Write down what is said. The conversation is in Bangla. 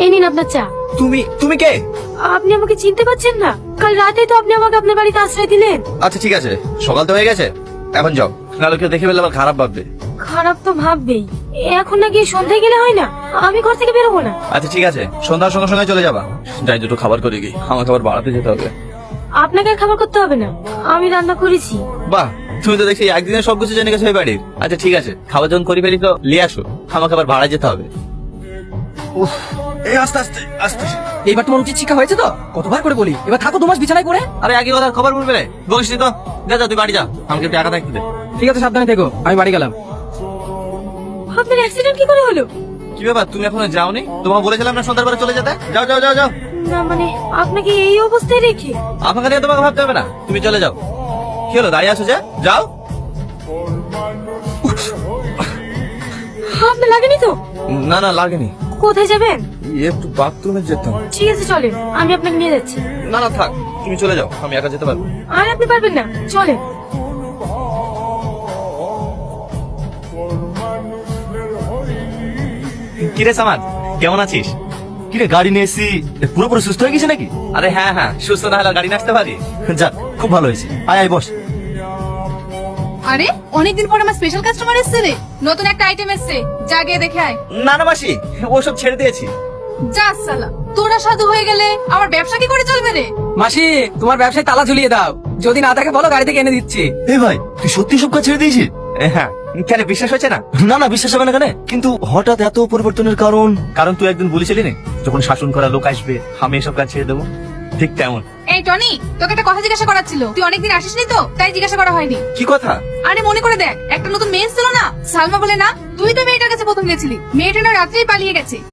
এই নিন আপনার চা। তুমি কে? আপনি আমাকে চিনতে পারছেন না? কাল রাতে তো আপনি আমাকে আপনার বাড়িতে আশ্রয় দিলেন। আচ্ছা ঠিক আছে, সকাল তো হয়ে গেছে, এখন যাও, নাহলে কেউ দেখে ফেললে আবার খারাপ ভাববে। খারাপ তো ভাববেই। এখন নাকি সন্ধ্যায় গেলে হয় না? আমি ঘর থেকে বেরোবো না। আচ্ছা ঠিক আছে, সন্ধ্যার সঙ্গে সঙ্গে চলে যাবা। যাই দুটো খাবার করে গিয়ে, আমাকে আবার বাড়াতে যেতে হবে। আপনাকে আর খাবার করতে হবে না, আমি রান্না করেছি। বাহ, তুমি তো দেখছি একদিনে সবকিছু জেনে গেছো এই বাড়ির। আচ্ছা ঠিক আছে, খাবার যখন করি ফেলি তো নিয়ে আসো, আমাকে আবার ভাড়া যেতে হবে। এই আস্তে আস্তে আস্তে। এইবার তোমার উচিত শিক্ষা হয়েছে তো? কতবার করে বলি, এবার থাকো 2 মাস বিছানায় করে। আরে একই কথা খবর বলবে রে, বলিস নি তো। যা তুই বাড়ি যা, আমাকে একটু একা থাকতে দে। ঠিক আছে, সাবধানে থেকো, আমি বাড়ি গেলাম। আপনার অ্যাক্সিডেন্ট কি করে হলো? কি ব্যাপার, তুমি এখনো যাওনি? তোমাকে বলেছিলাম না সন্ধ্যার পরে চলে যেতে। যাও যাও যাও যাও। না মানে আপনাকে এই অবস্থায় রেখে? আমাকে নিয়ে তোমাকে ভাবতে হবে না, তুমি চলে যাও। কি হলো, দাঁড়িয়ে আছো যে? যাও। আপনার লাগেনি তো? না না লাগেনি। কোথায় যাবেন? একটু বাথরুমে যেতাম। ঠিক আছে চলেন, আমি আপনাকে নিয়ে যাচ্ছি। না না থাক, তুমি চলে যাও, আমি একা যেতে পারবো। আর আপনি পারবেন না, চলেন। কিরে সামাদ, কেমন আছিস? কিরে গাড়ি নিয়ে এসছি, পুরোপুরি সুস্থ হয়ে গেছে নাকি? আরে হ্যাঁ হ্যাঁ, সুস্থ না হলে গাড়ি নিয়ে আসতে পারি। যাক, খুব ভালো হয়েছে। আয় আয় বস। আরে অনেকদিন পর আমার স্পেশাল কাস্টমার এসেছে রে, নতুন একটা আইটেম এসেছে, যা গিয়ে দেখে আয়। না না মাসি, ওসব ছেড়ে দিয়েছি। যা সালা, তোরা সাধু হয়ে গেলে আমার ব্যবসা কি করে চলবে রে? মাসি, তোমার ব্যবসায় তালা ঝুলিয়ে দাও, যদি না থাকে বলো, গাড়ি থেকে এনে দিচ্ছি। এই ভাই, তুই সত্যি সব কাজ ছেড়ে দিয়েছিস? হ্যাঁ। কেন, বিশ্বাস হচ্ছে না? না না, বিশ্বাস হবে না কেন? কিন্তু হঠাৎ এত পরিবর্তনের কারণ তুই একদিন বলেছিলি না, যখন শাসন করা লোক আসবে আমি এসব কাজ ছেড়ে দেবো, ঠিক তেমন। এই টনি, তোকে একটা কথা জিজ্ঞাসা করার ছিল, তুই অনেকদিন আসিসনি তো, তাই জিজ্ঞাসা করা হয়নি। কি কথা? আরে মনে করে দেখ, একটা নতুন মেয়ে ছিল না, সালমা বলে না, তুই তো মেয়েটার কাছে প্রথম গেছিলি, মেয়েটা না রাত্রেই পালিয়ে গেছে।